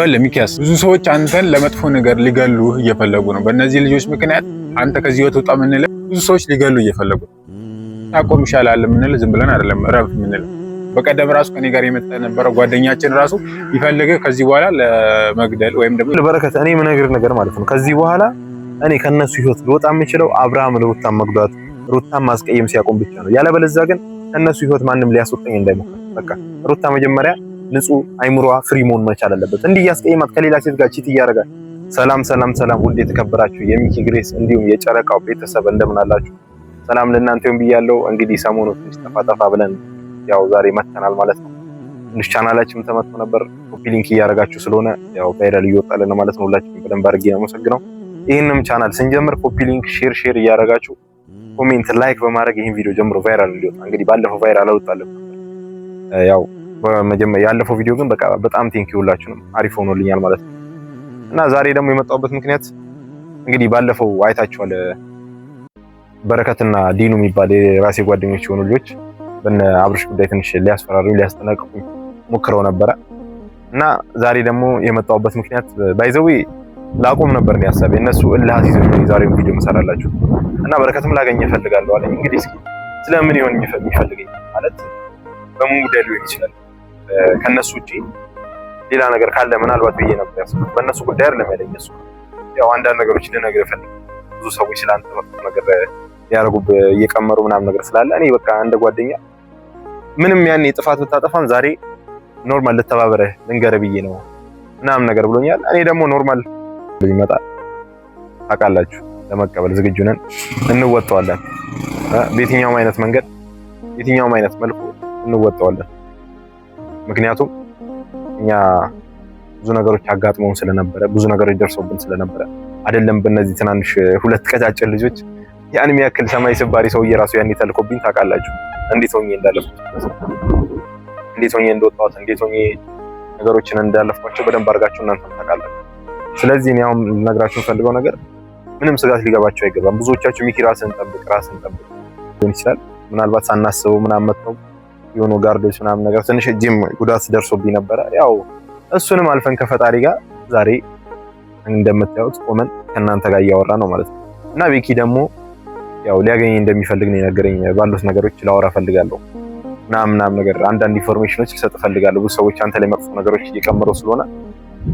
ለሚኪያስ ብዙ ሰዎች አንተን ለመጥፎ ነገር ሊገሉህ እየፈለጉ ነው። በእነዚህ ልጆች ምክንያት አንተ ከዚህ ህይወት ወጣ የምንለው ብዙ ሰዎች ሊገሉ እየፈለጉ ነው። ታቆም ይሻላል የምንለው ዝም ብለን አይደለም፣ ረፍ የምንለው በቀደም ራሱ ከኔ ጋር የመጣ የነበረው ጓደኛችን ራሱ ይፈልግ ከዚህ በኋላ ለመግደል ወይም ደግሞ በረከት እኔ የምነግርህ ነገር ማለት ነው። ከዚህ በኋላ እኔ ከነሱ ህይወት ልወጣ የምችለው አብርሃም ሩታን መጉዳት፣ ሩታን ማስቀየም ሲያቆም ብቻ ነው። ያለበለዚያ ግን ከነሱ ህይወት ማንም ሊያስወጣኝ እንዳይሞክር። በቃ ሩታ መጀመሪያ ንጹህ አይምሮዋ ፍሪ መሆን መቻል አለበት። እንዲህ ያስቀየማት ከሌላ ሴት ጋር ቺት እያደረጋት። ሰላም ውድ የተከበራችሁ የሚኪ ግሬስ እንዲሁም የጨረቃው ቤተሰብ እንደምን አላችሁ? ሰላም ለእናንተ ይሁን ብያለሁ። እንግዲህ ሰሞኑን ትንሽ ጠፋ ብለን ያው ዛሬ መተናል ማለት ነው። ትንሽ ቻናላችን ተመቶ ነበር። ኮፒ ሊንክ እያደረጋችሁ ስለሆነ ያው ቫይራል እየወጣልን ማለት ነው። ሁላችሁም በደንብ አድርጌ ነው የማመሰግነው። ይሄንም ቻናል ስንጀምር ኮፒ ሊንክ ሼር እያደረጋችሁ ኮሜንት ላይክ በማድረግ ይሄን ቪዲዮ ጀምሮ ቫይራል እንዲወጣ። እንግዲህ ባለፈው ቫይራል አወጣለን ያው በመጀመሪያ ያለፈው ቪዲዮ ግን በጣም ቴንክ ዩ ሁላችሁንም አሪፍ ሆኖልኛል ማለት ነው። እና ዛሬ ደግሞ የመጣሁበት ምክንያት እንግዲህ ባለፈው አይታችኋል። በረከትና ዲኑ የሚባል የራሴ ጓደኞች የሆኑ ልጆች በእነ አብርሽ ጉዳይ ትንሽ ሊያስፈራሩኝ ሊያስጠነቅቁኝ ሞክረው ነበረ። እና ዛሬ ደግሞ የመጣሁበት ምክንያት ባይዘዌ ላቆም ነበር ነው ያሳብ የነሱ እልህ አሲዞኝ ዛሬው ቪዲዮ መሰራላችሁ። እና በረከትም ላገኘ እፈልጋለሁ አለኝ። እንግዲህ እስኪ ስለምን ይሆን የሚፈልገኝ ማለት በምን ጉዳይ ሊሆን ይችላል ከነሱ ውጪ ሌላ ነገር ካለ ምናልባት ብዬ ነበር ያሰብኩት። በእነሱ ጉዳይ አይደለም ያለኝ እሱ ያው አንዳንድ ነገሮች ልነግርህ እፈልጋለሁ። ብዙ ሰዎች ስላንተ መጥፎ ነገር ሊያደርጉብህ እየቀመሩ ምናምን ነገር ስላለ እኔ በቃ እንደ ጓደኛ ምንም ያኔ ጥፋት ብታጠፋም ዛሬ ኖርማል ልተባበረህ ልንገርህ ብዬ ነው ምናምን ነገር ብሎኛል። እኔ ደግሞ ኖርማል ይመጣል ታውቃላችሁ፣ ለመቀበል ዝግጁ ነን፣ እንወጣዋለን። በየትኛውም አይነት መንገድ የትኛውም አይነት መልኩ እንወጣዋለን። ምክንያቱም እኛ ብዙ ነገሮች አጋጥመውን ስለነበረ ብዙ ነገሮች ደርሰውብን ስለነበረ አይደለም በእነዚህ ትናንሽ ሁለት ቀጫጭን ልጆች ያን የሚያክል ሰማይ ስባሪ ሰውዬ ራሱ ያኔ ተልኮብኝ ታውቃላችሁ። እንዴት ሆኜ እንዳለፍኩት እንዴት ሆኜ እንደወጣሁት እንዴት ሆኜ ነገሮችን እንዳለፍኳቸው በደንብ አድርጋችሁ እናንተም ታውቃላችሁ። ስለዚህ እኔ አሁን ልነግራችሁ ፈልገው ነገር ምንም ስጋት ሊገባቸው አይገባም። ብዙዎቻችሁ ሚኪ ራስን ጠብቅ ሊሆን ይችላል ምናልባት ሳናስበው ምናምን መጥተው የሆኑ ጋርዶች ምናምን ነገር ትንሽ እጅም ጉዳት ደርሶብኝ ነበረ። ያው እሱንም አልፈን ከፈጣሪ ጋር ዛሬ እንደምታዩት ቆመን ከእናንተ ጋር እያወራ ነው ማለት ነው። እና ቤኪ ደግሞ ያው ሊያገኝ እንደሚፈልግ ነው የነገረኝ። ባሉት ነገሮች ላወራ ፈልጋለሁ ምናምን ነገር አንዳንድ ኢንፎርሜሽኖች ልሰጥ ፈልጋለሁ። ብዙ ሰዎች አንተ ላይ መጥፎ ነገሮች እየቀመሩ ስለሆነ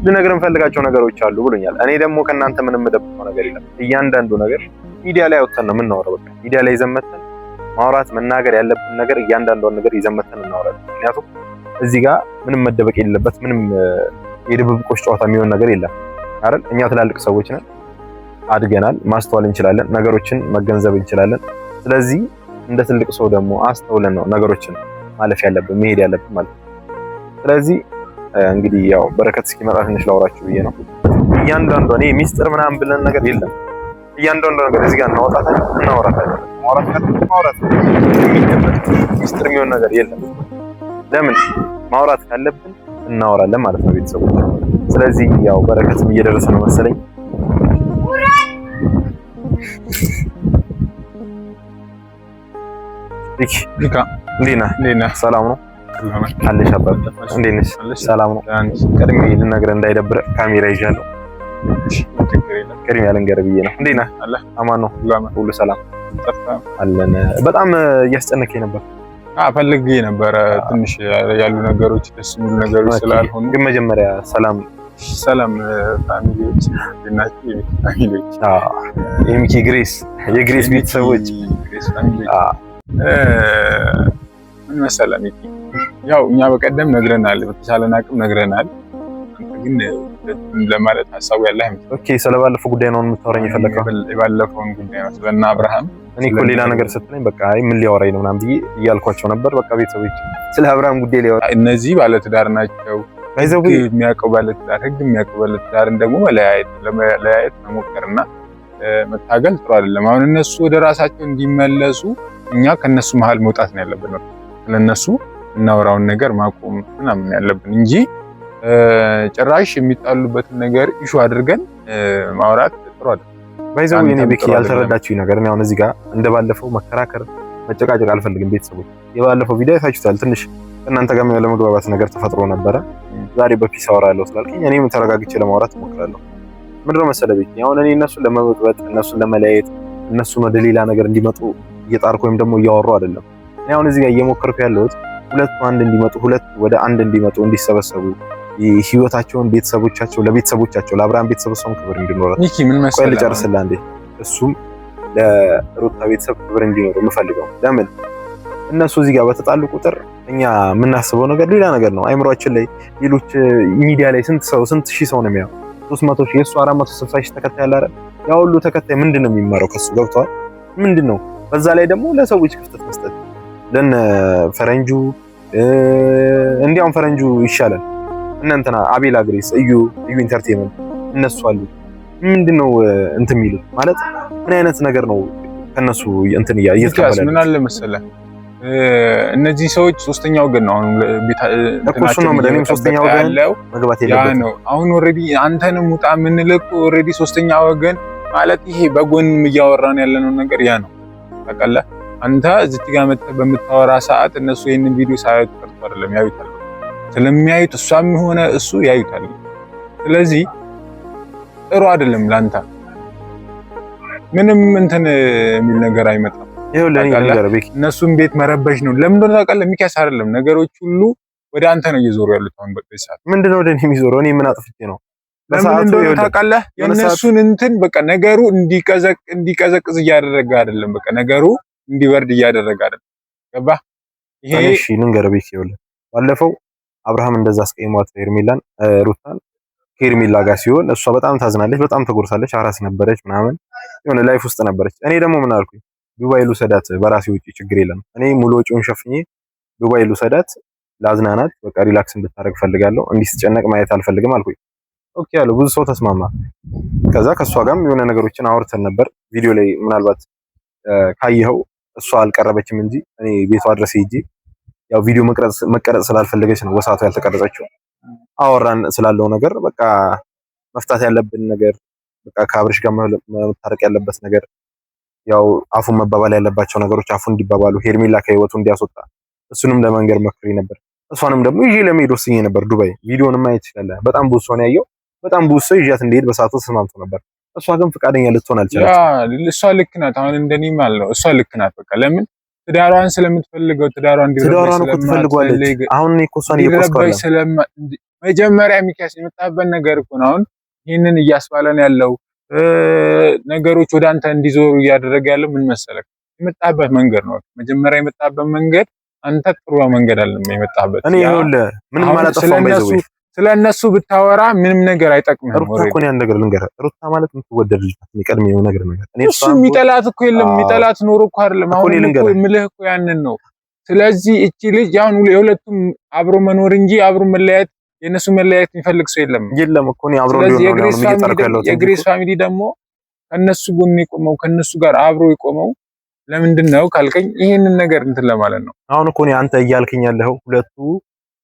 ልነግርህ ፈልጋቸው ነገሮች አሉ ብሎኛል። እኔ ደግሞ ከእናንተ ምንም የምደብቀው ነገር የለም። እያንዳንዱ ነገር ሚዲያ ላይ አውጥተን ነው የምናወራው። በቃ ሚዲያ ላይ ዘመተን ማውራት መናገር ያለብን ነገር እያንዳንዷን ነገር ይዘመተን እናወራለን። ምክንያቱም እዚህ ጋር ምንም መደበቅ የሌለበት ምንም የድብብቆች ጨዋታ የሚሆን ነገር የለም አይደል? እኛ ትላልቅ ሰዎች ነን፣ አድገናል፣ ማስተዋል እንችላለን፣ ነገሮችን መገንዘብ እንችላለን። ስለዚህ እንደ ትልቅ ሰው ደግሞ አስተውለን ነው ነገሮችን ማለፍ ያለብን መሄድ ያለብን ማለት ነው። ስለዚህ እንግዲህ ያው በረከት እስኪመጣ ትንሽ ላውራችሁ ብዬ ነው። እያንዳንዷ እኔ ሚስጥር ምናምን ብለን ነገር የለም። እያንዳንዷ ነገር እዚህ ጋር እናወራታለን። ማውራት ሚስጥር የሚሆን ነገር የለም። ለምን ማውራት ካለብን እናወራለን ማለት ነው ቤተሰቦች። ስለዚህ ያው በረከትም እየደረሰ ነው መሰለኝ። ሊካ እንዴት ነህ? ሰላም ነው አለሽ? አባባ እንዴት ነሽ? ሰላም ነው። ቀድሜ ልነግርህ እንዳይደብረ ካሜራ ይዣለሁ። ቅድሚያ ልንገርህ ብዬ ነው። እንዴት ነህ? አማን ነው? ሁሉ ሰላም አለን። በጣም እያስጨነቀኝ ነበር። ፈልጌ ነበረ ትንሽ ያሉ ነገሮች ደስ የሚሉ ነገሮች ስላልሆኑ ግን መጀመሪያ ሰላም ፋሚሊዎች እናንተ ፋሚሊዎች የሚኪ ግሬስ የግሬስ ቤተሰቦች ምን መሰለህ ሚኪ፣ ያው እኛ በቀደም ነግረናል፣ በተቻለን አቅም ነግረናል። አንተ ግን ለማለት ሐሳቡ ያለህ አይመስልም። ኦኬ፣ ስለባለፈው ጉዳይ ነው የምታወራኝ የፈለከው? የባለፈውን ጉዳይ ነው ስለና አብርሃም። እኔ እኮ ሌላ ነገር ስትለኝ በቃ አይ ምን ሊያወራኝ ነው ምናምን ብዬ እያልኳቸው ነበር። በቃ ቤተሰቦች ስለ አብርሃም ጉዳይ ሊያወራ እነዚህ ባለትዳር ናቸው። ባይዘው የሚያውቀው ባለትዳር ህግ የሚያውቀው ባለትዳርን ደግሞ ለያየት መሞከርና መታገል ጥሩ አይደለም። አሁን እነሱ ወደ ራሳቸው እንዲመለሱ እኛ ከነሱ መሀል መውጣት ነው ያለብን። ስለነሱ እናወራውን ነገር ማቆም ምናምን ያለብን እንጂ ጭራሽ የሚጣሉበትን ነገር ኢሹ አድርገን ማውራት ጥሩ አይደለም። ባይዘው እኔ ቤኪ ያልተረዳችሁኝ ነገር ነው። አሁን እዚህ ጋር እንደባለፈው መከራከር መጨቃጨቅ አልፈልግም። ቤተሰቦች የባለፈው ቪዲዮ አይታችሁታል። ትንሽ ከእናንተ ጋር ያለ መግባባት ነገር ተፈጥሮ ነበረ። ዛሬ በፒስ አወራለሁ ስላልከኝ እኔም ተረጋግቼ ለማውራት እሞክራለሁ። ምንድነው መሰለህ ቤት አሁን እኔ እነሱን ለመበጥበጥ እነሱን ለመለያየት እነሱን ወደ ሌላ ነገር እንዲመጡ እየጣርኩ ወይም ደግሞ እያወሩ አይደለም። እኔ አሁን እዚህ ጋር እየሞከርኩ ያለሁት ሁለቱ አንድ እንዲመጡ፣ ሁለት ወደ አንድ እንዲመጡ፣ እንዲሰበሰቡ ህይወታቸውን ለቤተሰቦቻቸው ለአብርሃም ቤተሰቦቻቸው ክብር እንዲኖራቸው ኒኪ ምን መሰለህ ልጨርስልህ አንዴ። እሱም ለሩታ ቤተሰብ ክብር እንዲኖር የምፈልገው ለምን እነሱ እዚህ ጋር በተጣሉ ቁጥር እኛ የምናስበው ነገር ሌላ ነገር ነው። አይምሮአችን ላይ ሌሎች ሚዲያ ላይ ስንት ሺህ ሰው ነው የሚያው 300 ሺህ የሱ 460 ሺህ ተከታይ አለ አይደል? ያ ሁሉ ተከታይ ምንድነው የሚማረው ከሱ ገብቷል? ምንድነው በዛ ላይ ደግሞ ለሰዎች ክፍተት መስጠት ለነ ፈረንጁ እንዲያውም ፈረንጁ ይሻላል እናንተና አቤላ ግሬስ እዩ ኢንተርቴይንመንት እነሱ አሉ። ምንድነው እንትን የሚሉት ማለት ምን አይነት ነገር ነው ከነሱ እንትን እየተቀበለ ምን አለ መሰለህ እነዚህ ሰዎች ሶስተኛ ወገን ነው። አሁን እኮ ነው ማለት ሶስተኛ ወገን ያለው መግባት የለበትም ነው። አሁን ኦሬዲ አንተንም ውጣ የምንልክ ኦሬዲ ሶስተኛ ወገን ማለት ይሄ በጎን እያወራን ያለነው ነገር ያ ነው። ታውቃለህ አንተ እዚህ ጋር መጥተህ በምታወራ ሰዓት እነሱ ይሄንን ቪዲዮ ሳያዩት ቀርቶ አይደለም ያዩታል። ስለሚያዩት እሷም ሆነ እሱ ያዩታል። ስለዚህ ጥሩ አይደለም ላንተ ምንም እንትን የሚል ነገር አይመጣም። ይሄው ለኔ ነገር ቤክ እነሱም ቤት መረበሽ ነው። ለምን እንደሆነ ታውቃለህ? ሚካስ አይደለም ነገሮች ሁሉ ወደ አንተ ነው እየዞሩ ያሉት አሁን በቃ ይሳል። ምንድነው ወደ እኔ የሚዞረው? እኔ ምን አጥፍቼ ነው? ለምን እንደሆነ ታውቃለህ? የእነሱን እንትን በቃ ነገሩ እንዲቀዘቅዝ እያደረገ አይደለም። በቃ ነገሩ እንዲበርድ እያደረገ አይደለም። ገባህ? ይሄ እሺ ልንገርህ ቤክ ይኸውልህ ባለፈው አብርሃም እንደዛ አስቀይሟት ሄርሜላን ሩታን ሄርሜላ ጋር ሲሆን እሷ በጣም ታዝናለች፣ በጣም ተጎርሳለች፣ አራስ ነበረች ምናምን የሆነ ላይፍ ውስጥ ነበረች። እኔ ደግሞ ምን አልኩኝ ዱባይ ልውሰዳት በራሴ ውጪ ችግር የለም እኔ ሙሉ ወጪውን ሸፍኜ ዱባይ ልውሰዳት ላዝናናት በቃ ሪላክስ እንድታረግ ፈልጋለሁ እንዲስጨነቅ ማየት አልፈልግም አልኩኝ። ኦኬ ያለው ብዙ ሰው ተስማማ። ከዛ ከሷ ጋርም የሆነ ነገሮችን አውርተን ነበር። ቪዲዮ ላይ ምናልባት ካየኸው እሷ አልቀረበችም እንጂ እኔ ቤቷ ድረስ ሄጄ ያው ቪዲዮ መቀረጽ ስላልፈለገች ነው ወሳቱ ያልተቀረጸችው። አወራን ስላለው ነገር በቃ መፍታት ያለብን ነገር በቃ ከአብርሽ ጋር መታረቅ ያለበት ነገር ያው አፉን መባባል ያለባቸው ነገሮች አፉን እንዲባባሉ ሄርሜላ ከህይወቱ እንዲያስወጣ እሱንም ለመንገር መክሬ ነበር። እሷንም ደግሞ ይዤ ለመሄድ ወስኜ ነበር ዱባይ። ቪዲዮንም ማየት ይችላል። በጣም ብዙ ሰው ነው ያየው። በጣም ብዙ ሰው ይዣት እንደሄድ በሰዓቱ ተስማምቶ ነበር። እሷ ግን ፍቃደኛ ልትሆን አልቻለችም። እሷ ልክ ናት። አሁን እንደኔ ማለት ነው እሷ ልክ ናት። በቃ ለምን ትዳሯን ስለምትፈልገው ትዳሯን ትፈልጓለች። አሁን እኔ እኮ እሷን እየቆስኳለሁ መጀመሪያ ሚካስ የመጣበት ነገር እኮ ነው። አሁን ይሄንን እያስባለን ያለው ነገሮች ወደ አንተ እንዲዞሩ እያደረገ ያለው ምን መሰለህ የመጣበት መንገድ ነው። መጀመሪያ የመጣበት መንገድ አንተ ጥሩ መንገድ አይደለም የመጣበት። እኔ ይኸውልህ ምንም አላጠፋሁም። ስለነሱ ብታወራ ምንም ነገር አይጠቅምህም። ሩታ እኮ ነው ያን ነገር ልንገርህ፣ ሩታ ማለት የምትወደድ ልጅ ናት። የሚቀድም የሆነ ነገር እሱ የሚጠላት እኮ የለም። የሚጠላት ኖሮ እኮ አይደለም። አሁን እኮ የምልህ እኮ ያንን ነው። ስለዚህ እቺ ልጅ አሁን የሁለቱም አብሮ መኖር እንጂ አብሮ መለያየት የነሱ መለያየት የሚፈልግ ሰው የለም እኮ ነው አብሮ ነው። የግሬስ ፋሚሊ ደግሞ ከነሱ ጎን የቆመው ከነሱ ጋር አብሮ የቆመው ለምንድን ነው ካልከኝ ይሄንን ነገር እንትን ለማለት ነው። አሁን እኮ ነው አንተ እያልከኝ ያለው ሁለቱ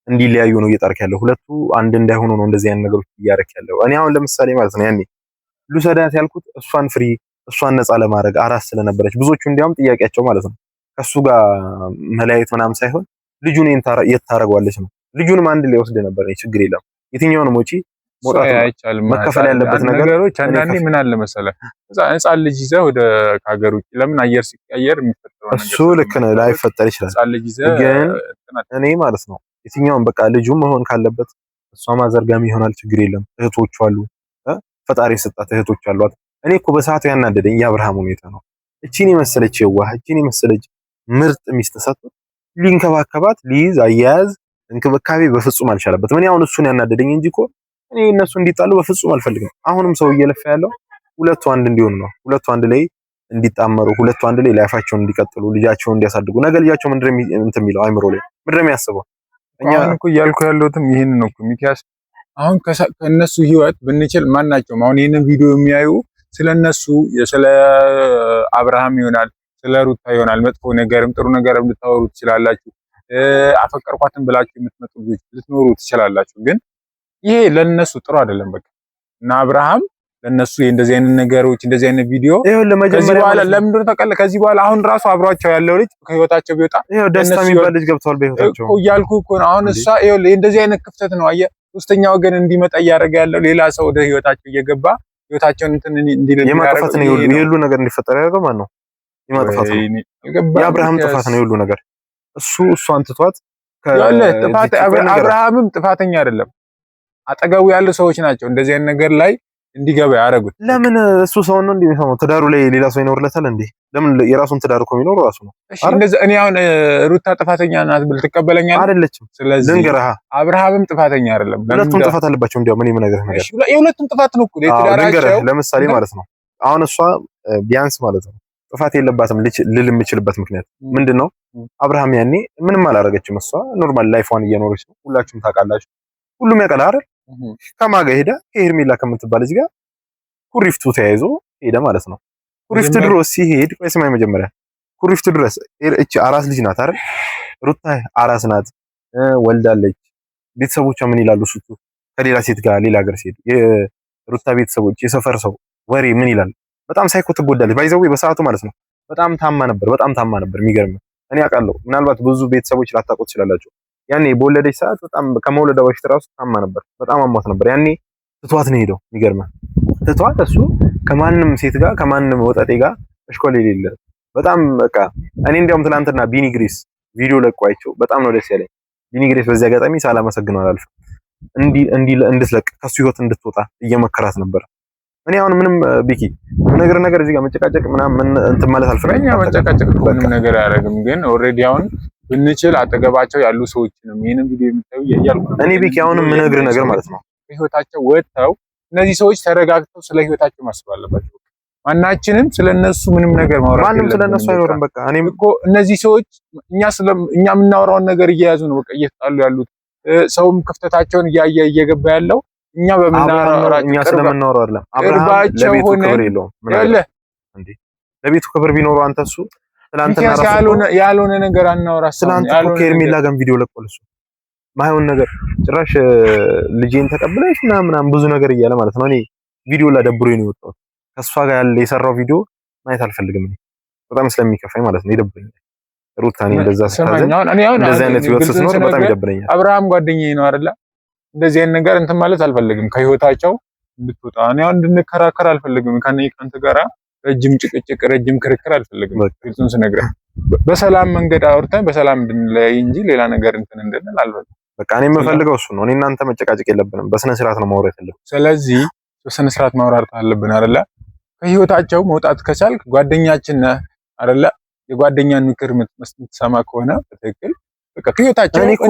እንዲለያዩ ነው እየጣርክ ያለው፣ ሁለቱ አንድ እንዳይሆኑ ነው እንደዚህ አይነት ነገሮች እያደረክ ያለው። እኔ አሁን ለምሳሌ ማለት ነው ያኔ ሉሰዳት ያልኩት እሷን ፍሪ እሷን ነፃ ለማድረግ አራስ ስለነበረች ብዙዎቹ እንዲያውም ጥያቄያቸው ማለት ነው ከሱ ጋር መለያየት ምናምን ሳይሆን ልጁን የት ታረጋዋለች ነው። ልጁንም አንድ ላይ ወስደ ነበር ነው ችግር የለም የትኛውንም ወጪ መውጣት አይቻልም። መከፈል ያለበት ነገሮች አንዳንዴ ምን አለ መሰለህ ህፃን ልጅ ይዘህ ወደ ከሀገር ውጪ ለምን አየር ሲቀየር የሚፈጠረው ነገር እሱ ልክ ነው ላይፈጠር ይችላል። ህፃን ልጅ ይዘህ ግን እኔ ማለት ነው የትኛውም በቃ ልጁ መሆን ካለበት እሷ ማዘርጋሚ ይሆናል ችግር የለም። እህቶቹ አሉ ፈጣሪ የሰጣት እህቶች አሏት። እኔ እኮ በሰዓቱ ያናደደኝ የአብርሃም ሁኔታ ነው። እቺን የመሰለች የዋህ እቺን የመሰለች ምርጥ ሚስት ሰጥቶት ሊንከባከባት ሊይዝ አያያዝ እንክብካቤ በፍጹም አልቻለበትም። እኔ አሁን እሱን ያናደደኝ እንጂ እኮ እኔ እነሱ እንዲጣሉ በፍጹም አልፈልግም። አሁንም ሰው እየለፋ ያለው ሁለቱ አንድ እንዲሆኑ ነው። ሁለቱ አንድ ላይ እንዲጣመሩ፣ ሁለቱ አንድ ላይ ላይፋቸውን እንዲቀጥሉ፣ ልጃቸውን እንዲያሳድጉ። ነገ ልጃቸው ምንድነው እንትን የሚለው አይምሮ ላይ ምንድነው የሚያስበው? እኛ እኮ እያልኩ ያለሁትም ይሄን ነው እኮ ሚኪያስ። አሁን ከነሱ ህይወት ብንችል ማናቸውም አሁን ይሄንን ቪዲዮ የሚያዩ ስለነሱ ስለ አብርሃም ይሆናል ስለ ሩታ ይሆናል መጥፎ ነገርም ጥሩ ነገርም ልታወሩ ትችላላችሁ። አፈቀርኳትን ብላችሁ የምትመጡ ልጅ ልትኖሩ ትችላላችሁ። ግን ይሄ ለነሱ ጥሩ አይደለም። በቃ እና አብርሃም ለነሱ እንደዚህ አይነት ነገሮች እንደዚህ አይነት ቪዲዮ ከዚህ በኋላ ለምን ነው ተቀለ ከዚህ በኋላ አሁን ራሱ አብሯቸው ያለው ልጅ ከህይወታቸው ቢወጣ ደስታ የሚባል ልጅ ገብቷል በህይወታቸው እኮ እያልኩ እኮ ነው። አሁን እሷ እንደዚህ አይነት ክፍተት ነው አየህ፣ ሶስተኛ ወገን እንዲመጣ እያደረገ ያለው ሌላ ሰው ወደ ህይወታቸው እየገባ ህይወታቸውን እንትን እንዲል የማጥፋት ነው የሁሉ ነገር እንዲፈጠር ያደረገው ማን ነው? የማጥፋት ነው የአብርሃም ጥፋት ነው የሁሉ ነገር። እሷን ትቷት ጥፋት አብርሃምም ጥፋተኛ አይደለም። አጠገቡ ያሉ ሰዎች ናቸው እንደዚህ አይነት ነገር ላይ እንዲገባ ያደረጉት። ለምን እሱ ሰው ነው እንደሚሰማው ትዳሩ ላይ ሌላ ሰው ይኖርለታል እንዴ? ለምን የራሱን ትዳር እኮ የሚኖር ራሱ ነው። እሺ እንደዚህ እኔ አሁን ሩታ ጥፋተኛ ናት ብል ትቀበለኛለህ? አይደለችም። ስለዚህ ልንገርህ አብርሃምም ጥፋተኛ አይደለም። ሁለቱም ጥፋት አለባቸው። እንዲያው ምን ነገር ነገር እሺ የሁለቱም ጥፋት ነው እኮ ልንገርህ። ለምሳሌ ማለት ነው አሁን እሷ ቢያንስ ማለት ነው ጥፋት የለባትም ልል የምችልበት ምክንያት ምንድነው? አብርሃም ያኔ ምንም አላደረገችም። እሷ ኖርማል ላይፏን እየኖረች ነው። ሁላችሁም ታውቃላችሁ። ሁሉም ያውቃል አይደል? ከማጋ ሄዳ ከሄርሜላ ከምትባል እዚህ ጋር ኩሪፍቱ ተያይዞ ሄደ ማለት ነው። ኩሪፍቱ ድረስ ሲሄድ ቆይ ስማኝ መጀመሪያ ኩሪፍቱ ድረስ እቺ አራስ ልጅ ናት አይደል? ሩታ አራስ ናት፣ ወልዳለች። ቤተሰቦቿ ምን ይላሉ? እሱ ከሌላ ሴት ጋር ሌላ ሀገር ሲሄድ የሩታ ቤተሰቦች የሰፈር ሰው ወሬ ምን ይላል? በጣም ሳይኮ ትጎዳለች። ባይዘው በሰዓቱ ማለት ነው በጣም ታማ ነበር። የሚገርም እኔ አውቃለሁ። ምናልባት ብዙ ቤተሰቦች ላታውቁት ትችላላችሁ። ያኔ በወለደች ሰዓት በጣም ከመውለዷ በፊት ራሱ ታማ ነበር። በጣም አሟት ነበር። ያኔ ትቷት ነው ሄደው። የሚገርም ትቷት እሱ ከማንም ሴት ጋር ከማንም ወጣጤ ጋር እሽኮል የሌለ በጣም በቃ እኔ እንዲያውም ትናንትና ቢኒ ግሬስ ቪዲዮ ለቋቸው በጣም ነው ደስ ያለኝ። ቢኒ ግሬስ በዚህ አጋጣሚ ሳላመሰግነው አላልፍም። እንድትለቅ ከሱ ህይወት እንድትወጣ እየመከራት ነበር። እኔ አሁን ምንም ቢኪ ነገር እዚህ ጋር መጨቃጨቅ ምናምን እንትን ማለት አልፈልግም። መጨቃጨቅ ምንም ነገር አያደርግም። ግን ኦልሬዲ አሁን ብንችል አጠገባቸው ያሉ ሰዎች ነው ይሄንን ቪዲዮ የምታዩ እያልኩ እኔ ቢኪ አሁን የምነግርህ ነገር ማለት ነው ህይወታቸው ወጥተው እነዚህ ሰዎች ተረጋግተው ስለ ህይወታቸው ማሰብ አለባቸው። ማናችንም ስለነሱ ምንም ነገር ማውራት ማንም ስለነሱ አይኖርም። በቃ እኔም እኮ እነዚህ ሰዎች እኛ የምናወራውን ነገር እየያዙ ነው በቃ እየተጣሉ ያሉት። ሰውም ክፍተታቸውን እያየ እየገባ ያለው እኛ ስለምናወራው አይደለም። አብርሃም ለቤቱ ክብር የለውም። ምን አለ እንዴ? ለቤቱ ክብር ቢኖረው አንተ እሱ ትላንትና ያልሆነ ነገር አናወራ። ትላንት እኮ ከኤርሜላ ጋር ቪዲዮ ለቆል እሱ ማይሆን ነገር ጭራሽ ልጄን ተቀብለሽ ምናምን ብዙ ነገር እያለ ማለት ነው። እኔ ቪዲዮ ላደብሮኝ ነው የወጣሁት። ከሷ ጋር ያለ የሰራው ቪዲዮ ማየት አልፈልግም። በጣም ስለሚከፋኝ ማለት ነው። ይደብረኛል። ሩታኔ እንደዛ ስታዘኝ እንደዛ አይነት ህይወት ስትኖር በጣም ይደብረኛል። አብርሃም ጓደኛዬ ነው አይደለ? እንደዚህ አይነት ነገር እንትን ማለት አልፈልግም። ከህይወታቸው እንድትወጣ እኔ አሁን እንድንከራከር አልፈልግም። ከአንተ ጋራ ረጅም ጭቅጭቅ ረጅም ክርክር አልፈልግም። ግልጹን ስነግርህ በሰላም መንገድ አውርተን በሰላም እንድንለያይ እንጂ ሌላ ነገር እንትን እንድንል አልፈልግም። በቃ እኔ የምፈልገው እሱ ነው። እኔ እናንተ መጨቃጨቅ የለብንም። በስነ ስርዓት ነው ማውራት ያለብን። ስለዚህ በስነ ስርዓት ማውራት አለብን አይደለ? ከህይወታቸው መውጣት ከቻልክ ጓደኛችን ነህ አይደለ? የጓደኛን ምክር የምትሰማ ከሆነ በትክክል በቃ ከህይወታቸው እኔም እኮ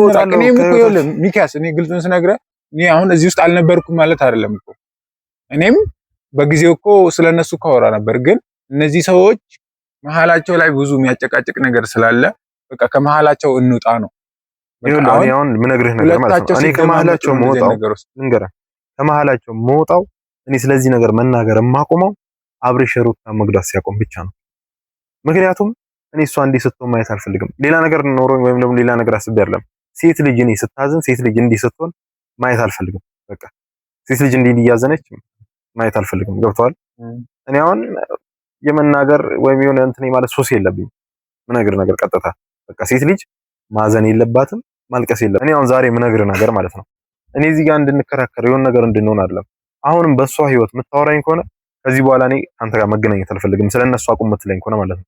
ይኸውልህ ሚኪያስ፣ እኔ ግልጹን ስነግርህ እኔ አሁን እዚህ ውስጥ አልነበርኩም ማለት አይደለም እኮ እኔም በጊዜው እኮ ስለነሱ ካወራ ነበር። ግን እነዚህ ሰዎች መሀላቸው ላይ ብዙ የሚያጨቃጭቅ ነገር ስላለ በቃ ከመሀላቸው እንውጣ ነው። ይኸውልህ አሁን ምነግርህ ነገር ማለት ነው እኔ ከመሀላቸው መውጣው እኔ ስለዚህ ነገር መናገር የማቆመው አብርሽ ሩታ መግዳት ሲያቆም ብቻ ነው። ምክንያቱም እኔ እሷ እንዲህ ስትሆን ማየት አልፈልግም። ሌላ ነገር ኖሮኝ ወይም ደግሞ ሌላ ነገር አስቤ አይደለም። ሴት ልጅ እኔ ስታዝን ሴት ልጅ እንዲህ ስትሆን ማየት አልፈልግም። በቃ ሴት ልጅ እንዲህ እያዘነች ማየት አልፈልግም። ገብቶሃል? እኔ አሁን የመናገር ወይም የሆነ እንትን ማለት ሱስ የለብኝም። ምነግር ነገር ቀጥታ በቃ ሴት ልጅ ማዘን የለባትም ማልቀስ የለባትም። እኔ አሁን ዛሬ ምነግር ነገር ማለት ነው እኔ እዚህ ጋር እንድንከራከር የሆነ ነገር እንድንሆን አይደለም። አሁንም በሷ ህይወት የምታወራኝ ከሆነ ከዚህ በኋላ እኔ አንተ ጋር መገናኘት አልፈልግም። ስለነሱ አቁም የምትለኝ ከሆነ ማለት ነው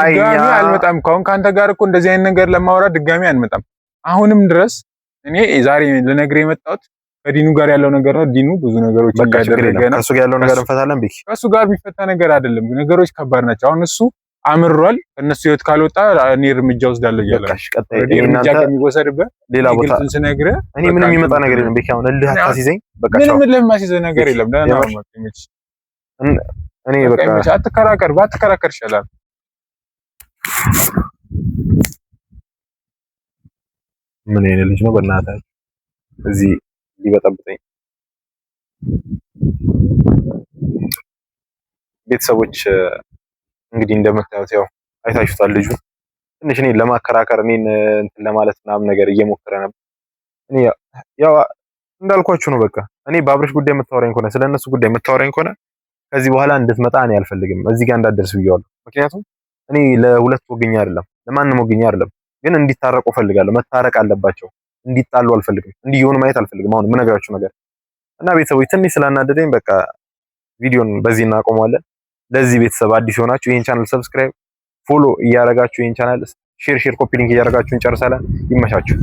ድጋሚ አልመጣም። ከአንተ ጋር እኮ እንደዚህ አይነት ነገር ለማውራት ድጋሚ አንመጣም። አሁንም ድረስ እኔ ዛሬ ልነግርህ የመጣሁት ከዲኑ ጋር ያለው ነገር ነው። ዲኑ ብዙ ነገሮች እያደረገ ነው። ከሱ ጋር ያለው ነገር እንፈታለን። ቢክ ከሱ ጋር የሚፈታ ነገር አይደለም። ነገሮች ከባድ ናቸው። አሁን እሱ አምሯል። ከነሱ ህይወት ካልወጣ እኔ እርምጃ ወስዳለሁ እያለ ነው። እርምጃ ከሚወሰድበት ሌላ ቦታ ስነግርህ እኔ ምንም የሚመጣ ነገር የለም። ቢክ አሁን እልህ አታሲዘኝ። በቃ ምንም እልህ የማሲዘህ ነገር የለም። ደህና ነው። እኔ በቃ አትከራከር፣ ባትከራከር ይሻላል። ምን አይነት ልጅ ነው በእናትህ እዚህ ሊበጠብጠኝ? ቤተሰቦች እንግዲህ እንደምታዩት ያው አይታችሁታል። ልጁ ትንሽ እኔን ለማከራከር እኔን እንትን ለማለት ምናምን ነገር እየሞከረ ነበር። እኔ ያው እንዳልኳችሁ ነው። በቃ እኔ በአብርሽ ጉዳይ የምታወራኝ ከሆነ ስለነሱ ጉዳይ የምታወራኝ ከሆነ ከዚህ በኋላ እንድትመጣ እኔ አልፈልግም። እዚህ ጋር እንዳትደርስ ብየዋለሁ። ምክንያቱም እኔ ለሁለት ወገኛ አይደለም፣ ለማንም ወገኛ አይደለም፣ ግን እንዲታረቁ ፈልጋለሁ። መታረቅ አለባቸው። እንዲጣሉ አልፈልግም። እንዲሆኑ ማየት አልፈልግም። አሁን የምነግራችሁ ነገር እና ቤተሰቦች ትንሽ ስላናደደኝ በቃ ቪዲዮን በዚህ እናቆመዋለን። ለዚህ ቤተሰብ አዲስ የሆናችሁ ይሄን ቻናል ሰብስክራይብ፣ ፎሎ እያረጋችሁ ይሄን ቻናል ሼር ኮፒ ሊንክ እያረጋችሁ እንጨርሳለን። ይመቻችሁ።